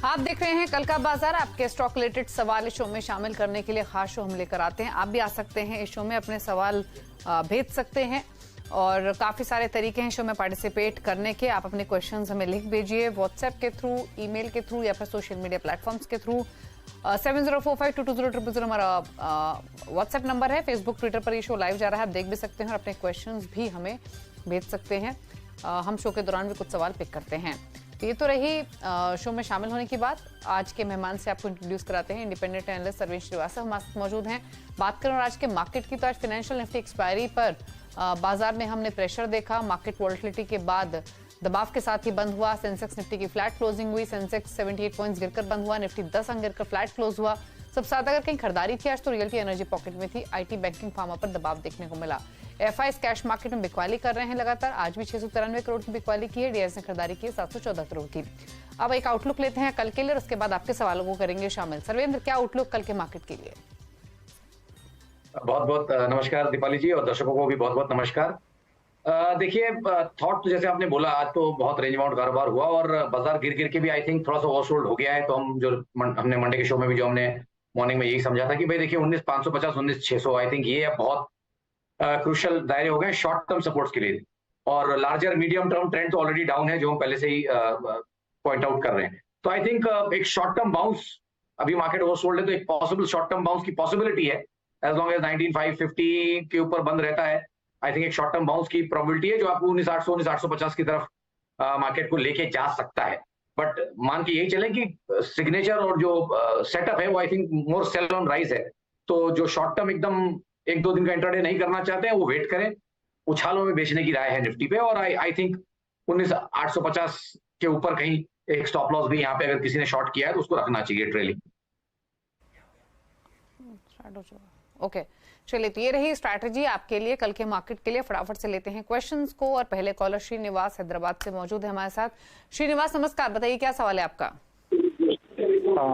आप देख रहे हैं कल का बाजार। आपके स्टॉक रिलेटेड सवाल इस शो में शामिल करने के लिए खास शो हम लेकर आते हैं। आप भी आ सकते हैं इस शो में, अपने सवाल भेज सकते हैं और काफी सारे तरीके हैं शो में पार्टिसिपेट करने के। आप अपने क्वेश्चंस हमें लिख भेजिए व्हाट्सएप के थ्रू, ईमेल के थ्रू या फिर सोशल मीडिया प्लेटफॉर्म्स के थ्रू। 7045220000 हमारा व्हाट्सएप नंबर है। फेसबुक ट्विटर पर ये शो लाइव जा रहा है, आप देख भी सकते हैं और अपने क्वेश्चंस भी हमें भेज सकते हैं। हम शो के दौरान भी कुछ सवाल पिक करते हैं। ये तो रही शो में शामिल होने की बात। आज के मेहमान से आपको इंट्रोड्यूस कराते हैं। इंडिपेंडेंट एनालिस्ट सरवेश श्रीवास्तव हमारे साथ मौजूद हैं। बात करें आज के मार्केट की, तो आज फाइनेंशियल निफ्टी एक्सपायरी पर बाजार में हमने प्रेशर देखा। मार्केट वॉलेटिलिटी के बाद दबाव के साथ ही बंद हुआ। सेंसेक्स निफ्टी की फ्लैट क्लोजिंग हुई। सेंसेक्स 78 पॉइंट्स गिरकर बंद हुआ। निफ्टी 10 अंक गिरकर फ्लैट क्लोज हुआ। सबसे ज्यादा अगर कहीं खरीदारी थी आज तो रियल्टी एनर्जी पॉकेट में थी। आईटी, बैंकिंग, फार्मा पर दबाव देखने को मिला। एफआईएस कैश मार्केट में बिकवाली कर रहे हैं लगातार। आज भी 693 करोड़ की बिकवाली की है। डीआईएस ने खरीदारी की है 714 करोड़ की। अब एक आउटलुक लेते हैं कल के लिए और उसके बाद आपके सवालों को करेंगे शामिल। सर्वेंद्र, क्या आउटलुक कल के मार्केट के लिए? बहुत बहुत नमस्कार दीपाली जी, और दर्शकों को भी बहुत बहुत नमस्कार। देखिए, थॉट तो जैसे आपने बोला, आज तो बहुत रेंज बाउंड कारोबार हुआ और बाजार गिर गिर के भी आई थिंक थोड़ा सा ओवरसोल्ड हो गया है। तो हमने मंडे के शो में भी जो हमने मॉर्निंग में यही समझा था कि भाई देखिए 19,550 19,600 आई थिंक ये बहुत क्रूशियल दायरे हो गए शॉर्ट टर्म सपोर्ट्स के लिए। और लार्जर मीडियम टर्म ट्रेंड तो ऑलरेडी डाउन है, जो हम पहले से ही पॉइंट आउट कर रहे हैं। तो आई थिंक एक शॉर्ट टर्म बाउंस, अभी मार्केट ओवरसोल्ड है तो एक पॉसिबल शॉर्ट टर्म बाउंस की पॉसिबिलिटी है। एज लॉन्ग एज 19,550 के ऊपर बंद रहता है, आई थिंक एक शॉर्ट टर्म बाउंस की प्रोबेबिलिटी है जो आपको 19,800 19,850 की तरफ मार्केट को लेके जा सकता है। बट मान के यही चले कि सिग्नेचर और जो सेटअप है वो I think more sell on rise है। तो जो शॉर्ट टर्म एकदम 1-2 दिन का इंट्राडे नहीं करना चाहते हैं वो वेट करें। उछालों में बेचने की राय है निफ्टी पे, और आई थिंक 19,850 के ऊपर कहीं एक स्टॉप लॉस भी यहाँ पे अगर किसी ने शॉर्ट किया है तो उसको रखना चाहिए ट्रेलिंग। ओके, चलिए तो ये रही स्ट्रैटेजी आपके लिए कल के मार्केट के लिए। फटाफट से लेते हैं क्वेश्चंस को और पहले कॉलर श्रीनिवास हैदराबाद से मौजूद है हमारे साथ। श्रीनिवास नमस्कार, बताइए क्या सवाल है आपका?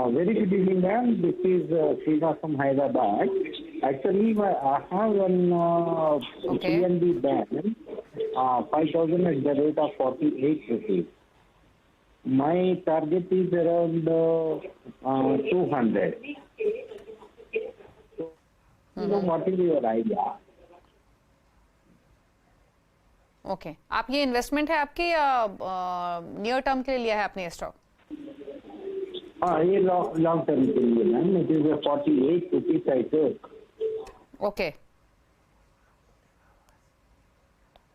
Very good evening, ma'am. This is Srinivas from Hyderabad. Actually, I have one PNB bank, 5,000 at the rate of 48 rupees. My target is around 200. So, what is your idea? Okay, आप ये इन्वेस्टमेंट है आपकी near term के लिए लिया है आपने ये स्टॉक? हाँ, ये लॉन्ग टर्म के लिए ma'am. It is 48 rupees I took. Okay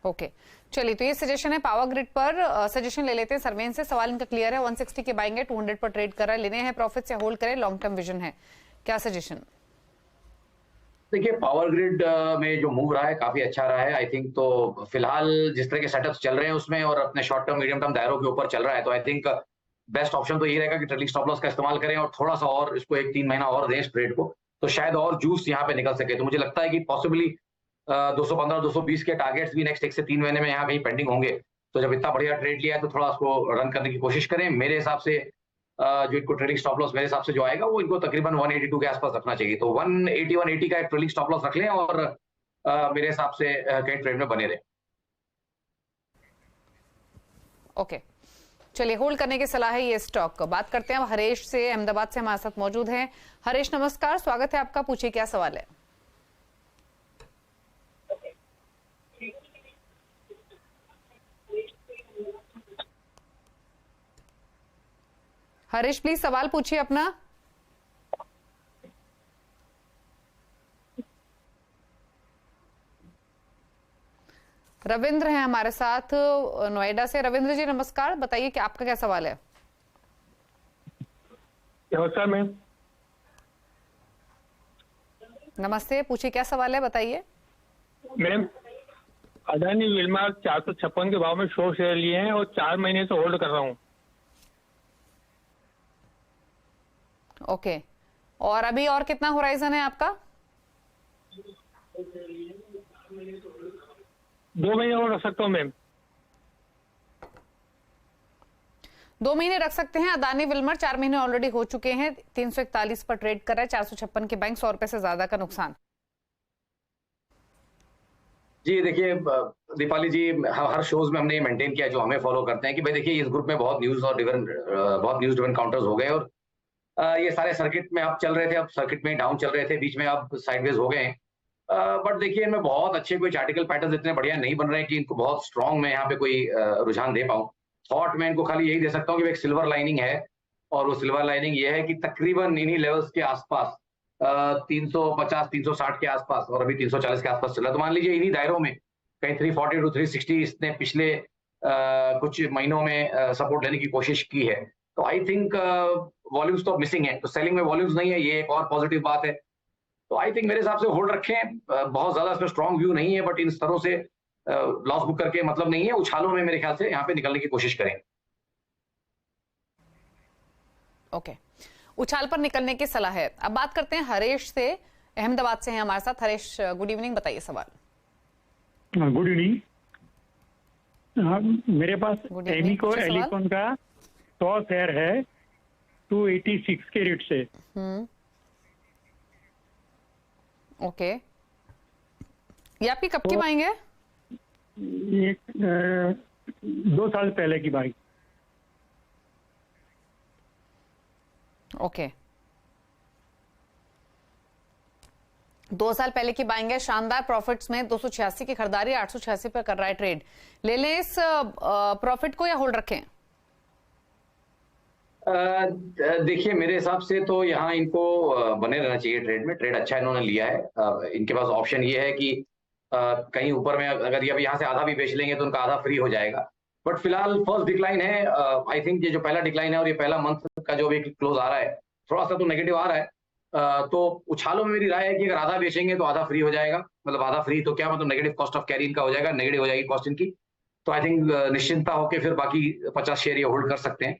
okay, चलिए तो ये सजेशन है पावर ग्रिड पर। सजेशन ले लेते हैं सरवेन से। सवाल इनका क्लियर है। 160 के बाइंग है, 200 पर ट्रेड कर रहा है। लेने हैं प्रॉफिट से, होल्ड करें, लॉन्ग टर्म विजन है, क्या सजेशन? देखिए, पावर ग्रिड में जो मूव रहा है काफी अच्छा रहा है आई थिंक। तो फिलहाल जिस तरह के सेटअप्स चल रहे हैं उसमें और अपने शॉर्ट टर्म मीडियम टर्म दायरों के ऊपर चल रहा है, तो आई थिंक बेस्ट ऑप्शन तो ये रहेगा कि ट्रेलिंग स्टॉप लॉस का इस्तेमाल करें और थोड़ा सा और इसको 1-3 महीना और दें स्प्रेड को, तो शायद और जूस यहाँ पे निकल सके। तो मुझे लगता है कि पॉसिबली 215 220 के टारगेट्स भी नेक्स्ट 1 से 3 महीने में यहाँ कहीं पेंडिंग होंगे। तो जब इतना बढ़िया ट्रेड लिया है तो थोड़ा उसको रन करने की कोशिश करें। मेरे हिसाब से जो इनको ट्रेलिंग स्टॉप लॉस मेरे हिसाब से जो आएगा वो इनको तकरीबन 182 के आसपास रखना चाहिए। तो 180 180 का एक ट्रेलिंग स्टॉप लॉस रख लें और मेरे हिसाब से कहीं ट्रेड में बने रहे। ओके, चलिए होल्ड करने की सलाह है ये स्टॉक। बात करते हैं अब हरेश से, अहमदाबाद से हमारे साथ मौजूद हैं। हरेश नमस्कार, स्वागत है आपका, पूछिए क्या सवाल है? हरेश प्लीज सवाल पूछिए अपना। रविंद्र हैं हमारे साथ नोएडा से। रविंद्र जी नमस्कार, बताइए कि आपका क्या सवाल है? नमस्कार मैम। नमस्ते, पूछिए क्या सवाल है, बताइए। मैम, अदानी विलमार 456 के भाव में 100 शेयर लिए हैं और 4 महीने से होल्ड कर रहा हूँ। ओके, और अभी और कितना होराइजन है आपका? 2 महीने और रख सकता हूँ मैम। 2 महीने रख सकते हैं। अदानी विल्मर 4 महीने ऑलरेडी हो चुके हैं। 341 पर ट्रेड कर रहा है, 456 के बैंक, 100 रुपए से ज्यादा का नुकसान। जी देखिए दीपाली जी, हर शोज में हमने ये मेंटेन किया, जो हमें फॉलो करते हैं, कि भाई देखिए इस ग्रुप में बहुत न्यूज और बहुत न्यूज ड्रिवन काउंटर्स हो गए, और ये सारे सर्किट में अब चल रहे थे, अब सर्किट में डाउन चल रहे थे, बीच में अब साइडवेज हो गए हैं। बट देखिए इनमें बहुत अच्छे कोई चार्टिकल पैटर्न इतने बढ़िया नहीं बन रहे हैं कि इनको बहुत स्ट्रांग मैं यहाँ पे कोई रुझान दे पाऊँ। थॉट मैं इनको खाली यही दे सकता हूँ कि एक सिल्वर लाइनिंग है, और वो सिल्वर लाइनिंग ये है कि तकरीबन इन्हीं लेवल्स के आसपास 350 360 के आसपास, और अभी 340 के आसपास चल रहा है, तो मान लीजिए इन्हीं दायरों में कहीं 340 टू 360 इसने पिछले कुछ महीनों में सपोर्ट लेने की कोशिश की है। तो आई थिंक वॉल्यूम्स तो मिसिंग है, तो सेलिंग में वॉल्यूम्स नहीं है, ये एक और पॉजिटिव बात है। तो आई थिंक मेरे हिसाब से होल्ड रखें, बहुत ज्यादा इसमें स्ट्रॉन्ग व्यू नहीं है, बट इन स्तरों से लॉस बुक करके मतलब नहीं है, उछालों में मेरे ख्याल से यहाँ पे निकलने की कोशिश करें। ओके, उछाल पर निकलने की सलाह है। अब बात करते हैं हरेश से, अहमदाबाद से हैं हमारे साथ। हरेश, गुड इवनिंग, बताइए सवाल। Good evening. मेरे पास Good evening. एमिको पूछिए सवाल। एलिकॉन का 100 शेयर है 286 के रेट से। ओके, ये आपकी कब की बाइंग है? एक 2 साल पहले की बाइक। ओके, 2 साल पहले की बाइंग है, शानदार प्रॉफिट्स में 286 की खरीदारी, 886 पर कर रहा है ट्रेड। ले लें इस प्रॉफिट को या होल्ड रखें? देखिए मेरे हिसाब से तो यहाँ इनको बने रहना चाहिए ट्रेड में। ट्रेड अच्छा इन्होंने लिया है। इनके पास ऑप्शन ये है कि कहीं ऊपर में अगर ये अब यहाँ से आधा भी बेच लेंगे तो उनका आधा फ्री हो जाएगा। बट फिलहाल फर्स्ट डिक्लाइन है, आई थिंक ये जो पहला डिक्लाइन है और ये पहला मंथ का जो भी क्लोज आ रहा है, थोड़ा सा तो नेगेटिव आ रहा है। तो उछालों में मेरी राय है कि अगर आधा बेचेंगे तो आधा फ्री हो जाएगा। मतलब आधा फ्री तो क्या मतलब, नेगेटिव कॉस्ट ऑफ कैरी इनका हो जाएगा, नेगेटिव हो जाएगी कॉस्ट इनकी। तो आई थिंक निश्चिंतता होकर फिर बाकी 50 शेयर ये होल्ड कर सकते हैं।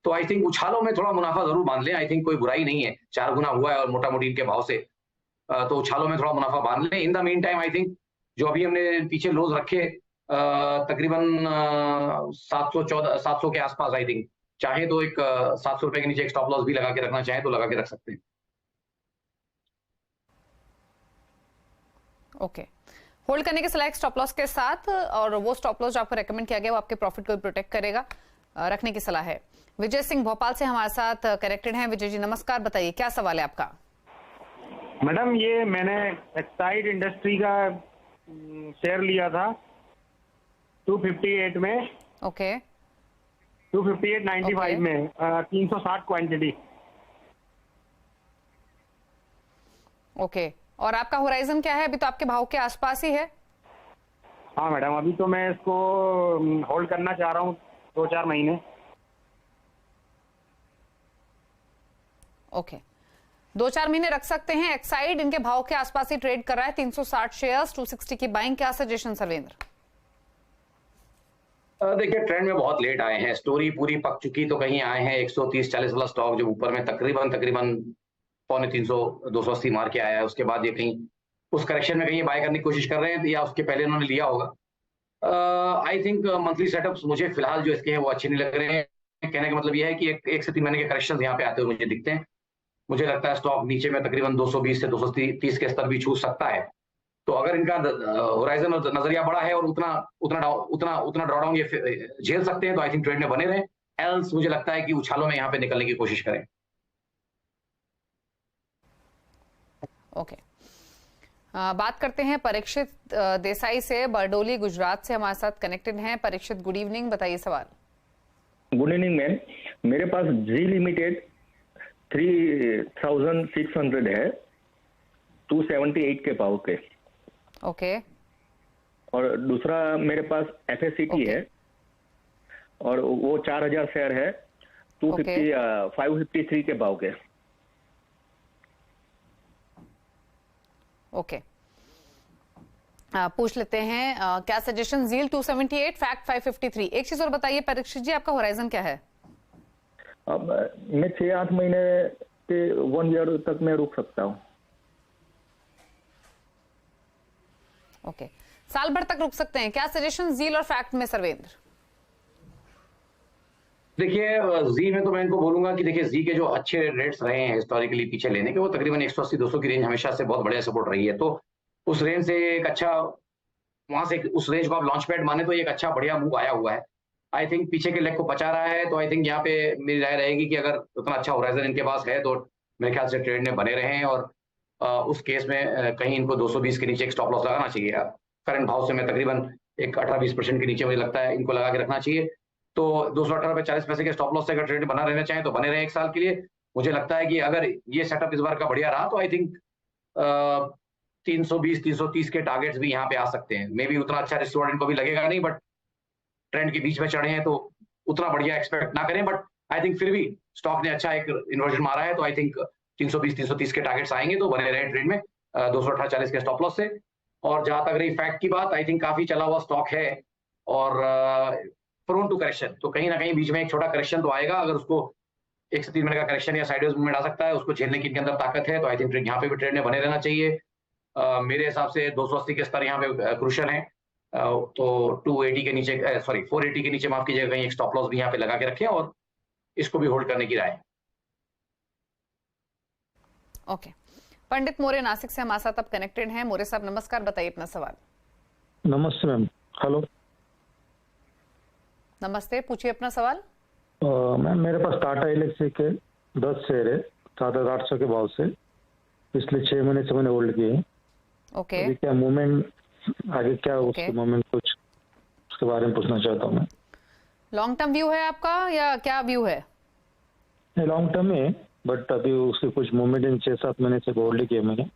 तो आई थिंक उछालों में थोड़ा मुनाफा जरूर बांध लें, आई थिंक कोई बुराई नहीं है, 4 गुना हुआ है और मोटा मोटी इनके भाव से, तो उछालों में थोड़ा मुनाफा बांध लें। In the mean time I think जो अभी हमने पीछे लोज रखे तकरीबन 700 के आसपास, आई थिंक चाहे तो एक 700 रुपए के नीचे एक स्टॉप लॉस भी लगा के रखना चाहे तो लगा के रख सकते हैं। ओके, होल्ड करने के सलाह स्टॉप लॉस के साथ, और वो स्टॉप लॉस जो आपको रेकमेंड किया गया वो आपके प्रॉफिट को प्रोटेक्ट करेगा, रखने की सलाह है। विजय सिंह भोपाल से हमारे साथ कनेक्टेड हैं। विजय जी नमस्कार, बताइए क्या सवाल है आपका? मैडम, ये मैंने एक्साइड इंडस्ट्री का शेयर लिया था 258 में। ओके, 258.95 में 360 क्वांटिटी। ओके, और आपका होराइजन क्या है? अभी तो आपके भाव के आसपास ही है। हाँ मैडम, अभी तो मैं इसको होल्ड करना चाह रहा हूँ 2-4 महीने। ओके, 2-4 महीने रख सकते हैं। एक्साइड इनके भाव के आसपास ही ट्रेड कर रहा है, 360 शेयर्स, 260 की बाइंग। क्या सजेशन सर्वेंद्र? देखिए ट्रेंड में बहुत लेट आए हैं, स्टोरी पूरी पक चुकी तो कहीं आए हैं 130-40 वाला स्टॉक जो ऊपर में तकरीबन 350-280 मार के आया है। उसके बाद ये कहीं उस करेक्शन में कहीं बाय करने की कोशिश कर रहे हैं, या उसके पहले उन्होंने लिया होगा। आई थिंक मंथली सेटअप्स मुझे फिलहाल जो इसके हैं वो अच्छे नहीं लग रहे हैं। कहने का मतलब ये है कि एक से 3 महीने के करेक्शन यहाँ पे आते हुए मुझे दिखते हैं। मुझे लगता है स्टॉक नीचे में तकरीबन 220 से 230 के स्तर भी छू सकता है। तो अगर इनका होराइजन और नजरिया बड़ा है और उतना ड्रॉडाउन ये झेल सकते हैं तो आई थिंक ट्रेड में बने रहें। एल्स मुझे लगता है कि उछालों में यहाँ पे निकलने की कोशिश करें। ओके, बात करते हैं परीक्षित देसाई से, बरडोली गुजरात से हमारे साथ कनेक्टेड हैं। परीक्षित गुड इवनिंग, बताइए सवाल। गुड इवनिंग मैम, मेरे पास जी लिमिटेड 3600 है 278 के भाव के। ओके, और दूसरा मेरे पास FSCT है और वो 4000 शेयर है 553 के भाव के। ओके, पूछ लेते हैं क्या सजेशन। जील 278, फैक्ट 553। एक चीज और बताइए परीक्षित जी, आपका होराइजन क्या है? अब मैं 6-8 महीने के 1 ईयर तक मैं रुक सकता हूँ। ओके, साल भर तक रुक सकते हैं। क्या सजेशन जील और फैक्ट में सर्वेंद्र? देखिए जी में तो मैं इनको बोलूंगा कि देखिए जी के जो अच्छे रेट्स रहे हैं हिस्टोरिकली पीछे लेने के, वो तकरीबन 180-200 की रेंज हमेशा से बहुत बढ़िया सपोर्ट रही है। तो उस रेंज से एक अच्छा वहां से उस रेंज को आप लॉन्च पैड माने तो एक अच्छा बढ़िया मूव आया हुआ है। आई थिंक पीछे के लेग को बचा रहा है, तो आई थिंक यहाँ पे मेरी राय रहेगी कि अगर उतना अच्छा होराइजन इनके पास है तो मेरे ख्याल से ट्रेड में बने रहें, और उस केस में कहीं इनको 220 के नीचे एक स्टॉप लॉस लगाना चाहिए। करंट भाव से मैं तकरीबन एक 18-20% के नीचे मुझे लगता है इनको लगा के रखना चाहिए। तो 218 रुपए 40 पैसे के स्टॉप लॉस से अगर ट्रेड बना रहना चाहें तो बने रहे एक साल के लिए। मुझे लगता है कि अगर ये सेटअप इस बार का बढ़िया रहा तो आई थिंक 320-330 के टारगेट्स भी यहाँ पे आ सकते हैं। मे बी उतना अच्छा रिस्क इनको भी लगेगा नहीं, बट ट्रेंड के बीच में चढ़े हैं तो उतना बढ़िया एक्सपेक्ट ना करें, बट आई थिंक फिर भी स्टॉक ने अच्छा एक इन्वर्जन मारा है, तो आई थिंक 320-330 के टारगेट्स आएंगे तो बने रहे ट्रेड में 218-40 के स्टॉप लॉस से। और जहां तक रही फैक्ट की बात, आई थिंक काफी चला हुआ स्टॉक है और प्रोन टू करेक्शन, तो कहीं ना कहीं बीच में एक छोटा करेक्शन तो आएगा। अगर उसको 1 से 3 मिनट का करेक्शन या साइडवेज मूवमेंट आ सकता है, उसको झेलने की इनके अंदर ताकत है, तो आई थिंक यहाँ पे भी ट्रेड में बने रहना चाहिए। मेरे हिसाब से 280 के स्तर यहाँ पे क्रूशल हैं, तो 280 के नीचे 480 के नीचे माफ कीजिएगा, कहीं एक स्टॉप लॉस भी यहाँ पे लगा के रखें और इसको भी होल्ड करने की राय। ओके, पंडित मोरे नासिक से हमारे साथ अब कनेक्टेड हैं। मोरे साहब नमस्कार, बताइए अपना सवाल। नमस्ते मैम। हेलो नमस्ते, पूछिए अपना सवाल। मैम मेरे पास टाटा एलेक्सी के 10 शेयर है 7,800 के भाव से, पिछले 6 महीने से मैंने होल्ड किए हैं। ओके, अभी क्या मूवमेंट आगे क्या उसके मूवमेंट कुछ उसके बारे में पूछना चाहता हूँ मैं। लॉन्ग टर्म व्यू है आपका या क्या व्यू है? लॉन्ग टर्म है, बट अभी उसके कुछ मूवमेंट इन 6-7 महीने से होल्ड किए मैंने।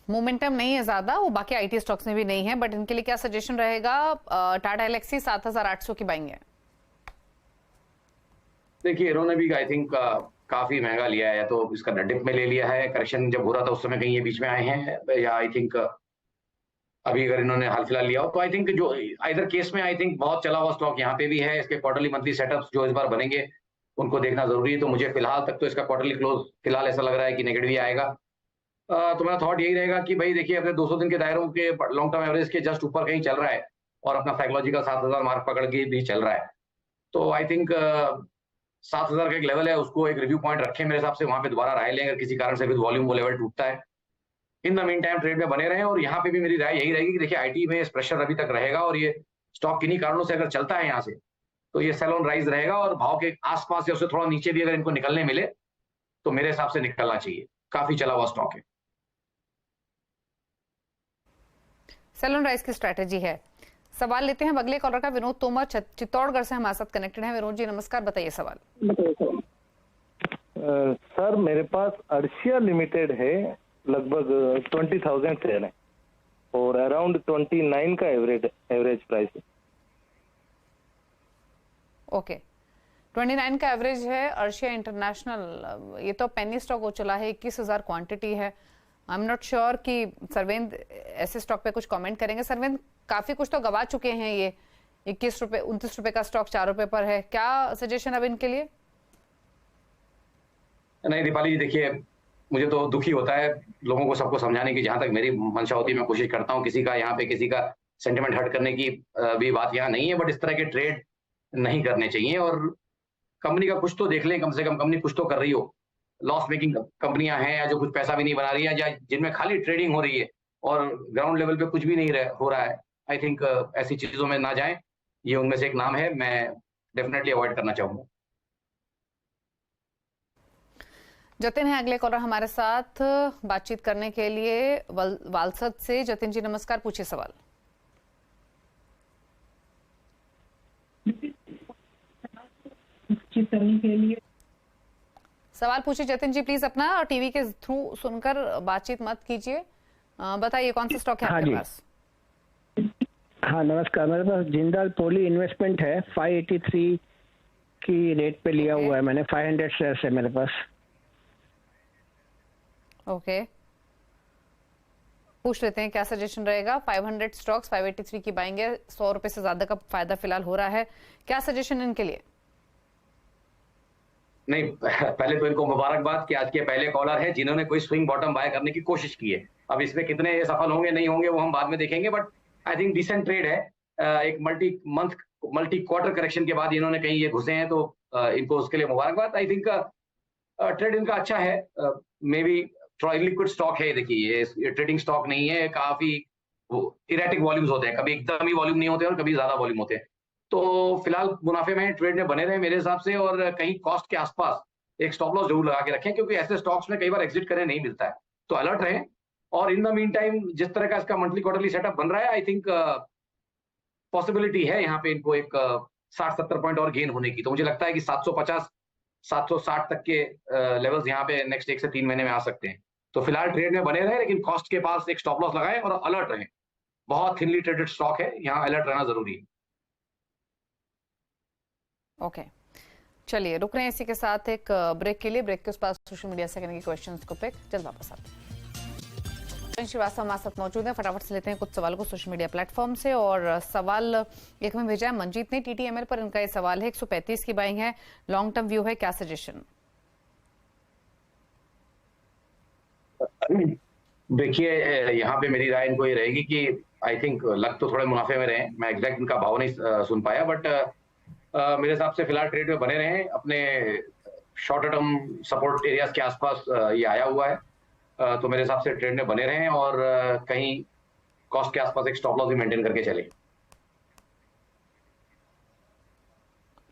मोमेंटम नहीं है ज्यादा, वो बाकी आईटी स्टॉक्स में भी नहीं है, बट इनके लिए क्या सजेशन रहेगा? टाटा एलेक्सी 7,800 की बाइंग है। देखिए इन्होंने भी आई थिंक काफी महंगा लिया है, तो इसका डिप में ले लिया है। करेक्शन जब हो रहा था उस समय कहीं ये बीच में आए हैं, या आई थिंक अभी अगर इन्होंने हाल फिलहाल लिया हो तो आई थिंक जो इधर केस में आई थिंक बहुत चला हुआ स्टॉक यहाँ पे भी है। इसके क्वार्टरली मंथली सेटअप्स जो इस बार बनेंगे उनको देखना जरूरी है। तो मुझे फिलहाल तक तो इसका क्वार्टरली क्लोज फिलहाल ऐसा लग रहा है कि नेगेटिव ही आएगा। तो मेरा थॉट यही रहेगा कि भाई देखिए अपने 200 दिन के दायरों के लॉन्ग टर्म एवरेज के जस्ट ऊपर कहीं चल रहा है और अपना साइकोलॉजिकल 7,000 मार्क पकड़ के भी चल रहा है। तो आई थिंक 7,000 का एक लेवल है, उसको एक रिव्यू पॉइंट रखें मेरे हिसाब से, वहां पे दोबारा राय लें अगर किसी कारण से विद वॉल्यूम वो लेवल टूटता है। In the mean time trade में बने रहें, और यहाँ पे भी मेरी राय यही रहेगी कि देखिए आईटी में प्रेशर अभी तक रहेगा और ये स्टॉक किन्हीं कारणों से अगर चलता है यहाँ से तो ये सेल ऑन राइज रहेगा, और भाव के आसपास या उससे थोड़ा नीचे भी अगर इनको निकलने मिले तो मेरे हिसाब से निकलना चाहिए। काफी चला हुआ स्टॉक है। सेल ऑन राइज की स्ट्रेटेजी है। सवाल लेते हैं अगले कॉलर का, विनोद तोमर चित्तौड़गढ़ से हमारे साथ कनेक्टेड हैं। विनोद जी नमस्कार, बताइए सवाल। सर मेरे पास अर्शिया लिमिटेड है, लगभग 20,000 शेयर है और अराउंड 29 का एवरेज प्राइस है। ओके, 29 का एवरेज है अर्शिया इंटरनेशनल। ये तो पेनी स्टॉक हो चला है, 21,000 क्वांटिटी है। आई एम नॉट श्योर कि सरवेंद ऐसे स्टॉक पे कुछ कमेंट करेंगे। सरवेंद काफी कुछ तो गवा चुके हैं, ये 21 रुपए 29 रुपए का स्टॉक 4 रुपए पर है। क्या सजेशन अब इनके लिए? नहीं दीपाली जी, देखिए मुझे तो दुखी होता है लोगों को सबको समझाने की, जहां तक मेरी मंशा होती है मैं कोशिश करता हूँ। किसी का यहाँ पे किसी का सेंटिमेंट हर्ट करने की भी बात यहाँ नहीं है, बट इस तरह के ट्रेड नहीं करने चाहिए। और कंपनी का कुछ तो देख लें, कम से कम कंपनी कुछ तो कर रही हो। लॉस मेकिंग कंपनियां हैं या जो कुछ पैसा भी नहीं बना रही है, या जिनमें खाली ट्रेडिंग हो रही है और ग्राउंड लेवल पे कुछ भी नहीं हो रहा है, आई थिंक ऐसी चीजों में ना जाएं। ये उनमें से एक नाम है, मैं डेफिनेटली अवॉइड करना चाहूंगा। जतिन है अगले कॉलर हमारे साथ बातचीत करने के लिए, वालसद से। जतिन जी नमस्कार, पूछिए सवाल। करने के लिए सवाल पूछिए जतिन जी प्लीज अपना, और टीवी के थ्रू सुनकर बातचीत मत कीजिए। बताइए कौन सा स्टॉक है आपके पास? हाँ नमस्कार, मेरे पास जिंदाल पोली इन्वेस्टमेंट है, 583 की रेट पे लिया हुआ है मैंने। 500 शेयर्स है मेरे पास। ओके, पूछ लेते हैं क्या सजेशन रहेगा। 500 स्टॉक्स 583 की बाइंग है, 100 रुपए से ज्यादा का फायदा फिलहाल हो रहा है। क्या सजेशन इनके लिए? नहीं, पहले तो इनको मुबारकबाद कि आज के पहले कॉलर है जिन्होंने कोई स्विंग बॉटम बाय करने की कोशिश की है। अब इसमें कितने सफल होंगे नहीं होंगे वो हम बाद में देखेंगे, but I think decent trade है। एक मल्टी क्वार्टर करेक्शन के बाद इन्होंने कहीं ये घुसे हैं, तो इनको उसके लिए मुबारकबाद। आई थिंक ट्रेड इनका अच्छा है, मे बी थोड़ा इलिक्विड स्टॉक है। देखिए ये ट्रेडिंग स्टॉक नहीं है, काफी इरेटिक वॉल्यूम्स होते हैं, कभी एकदम ही वॉल्यूम नहीं होते और कभी ज्यादा वॉल्यूम होते हैं। तो फिलहाल मुनाफे में ट्रेड में बने रहे मेरे हिसाब से, और कहीं कॉस्ट के आसपास एक स्टॉप लॉस जरूर लगा के रखें, क्योंकि ऐसे स्टॉक्स में कई बार एग्जिट करने नहीं मिलता है, तो अलर्ट रहें। और इन द मीन टाइम जिस तरह का इसका मंथली क्वार्टरली सेटअप बन रहा है, आई थिंक पॉसिबिलिटी है यहाँ पे इनको एक 60-70 पॉइंट और गेन होने की। तो मुझे लगता है कि 750 760 तक के लेवल्स यहाँ पे नेक्स्ट 1 से 3 महीने में आ सकते हैं। तो फिलहाल ट्रेड में बने रहे, लेकिन कॉस्ट के पास एक स्टॉप लॉस लगाएं और अलर्ट रहें। बहुत थिनली ट्रेडेड स्टॉक है, यहाँ अलर्ट रहना जरूरी है। ओके, चलिए रुक रहे हैं इसी के साथ एक ब्रेक के लिए। ब्रेक के उस पास सोशल मीडिया से करेंगे क्वेश्चंस को पिक। जल्द वापस आते हैं। श्रीवास्तव हमारे साथ मौजूद हैं। फटाफट से लेते हैं कुछ सवालों को सोशल मीडिया प्लेटफॉर्म से। और सवाल एक में भेजा है मंजीत ने TTML पर। इनका ये सवाल है 135 की बाइंग है, लॉन्ग टर्म व्यू है, क्या सजेशन? देखिए यहाँ पे मेरी राय इनको ये रहेगी कि आई थिंक लग तो थोड़े मुनाफे में रहे, मैं एग्जैक्ट इनका भाव नहीं सुन पाया, बट मेरे हिसाब से फिलहाल ट्रेड में बने रहे। अपने शॉर्ट टर्म सपोर्ट एरियाज के आसपास ये आया हुआ है, तो मेरे हिसाब से ट्रेड में बने रहें और कहीं कॉस्ट के आसपास एक स्टॉप लॉस भी मेंटेन करके चले।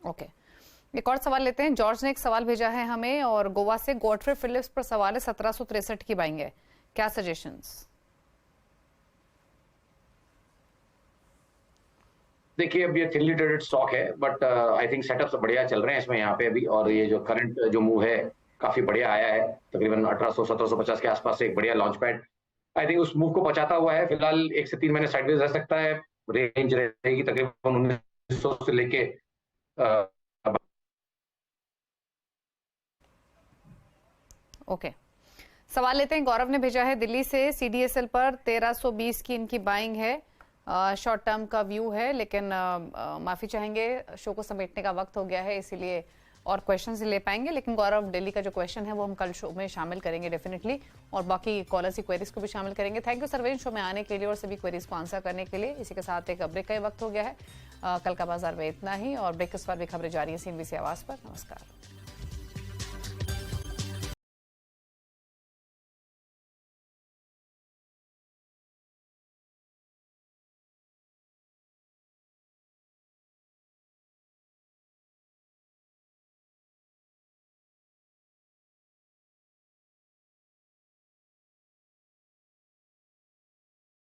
ओके, एक और सवाल लेते हैं। जॉर्ज ने एक सवाल भेजा है हमें, और गोवा से गॉडफ्रे फिलिप्स पर सवाल है, 1763 की बाइंग है, क्या सजेशंस? देखिए अब ये थिनली ट्रेडेड स्टॉक है, बट आई थिंक सेटअप्स बढ़िया चल रहे हैं इसमें यहाँ पे अभी, और ये जो करंट जो मूव है काफी बढ़िया आया है, तकरीबन 1800-1750 के आसपास से एक बढ़िया लॉन्च पैड आई थिंक उस मूव को पचाता हुआ है। फिलहाल 1 से 3 महीने साइडवेज रह सकता है, रेंज रहेगी तकरीबन 1900 से लेके ओके, सवाल लेते हैं। गौरव ने भेजा है दिल्ली से, CDSL पर 1320 की इनकी बाइंग है, शॉर्ट टर्म का व्यू है, लेकिन माफी चाहेंगे शो को समेटने का वक्त हो गया है, इसीलिए और क्वेश्चंस ले पाएंगे। लेकिन गौरव, दिल्ली का जो क्वेश्चन है वो हम कल शो में शामिल करेंगे डेफिनेटली, और बाकी कॉलर्स की क्वेरीज को भी शामिल करेंगे। थैंक यू सर्वेश शो में आने के लिए और सभी क्वेरीज को आंसर करने के लिए। इसी के साथ एक ब्रेक का वक्त हो गया है। कल का बाजार में इतना ही, और ब्रेक के बाद भी खबरें जारी है CNBC आवाज पर। नमस्कार।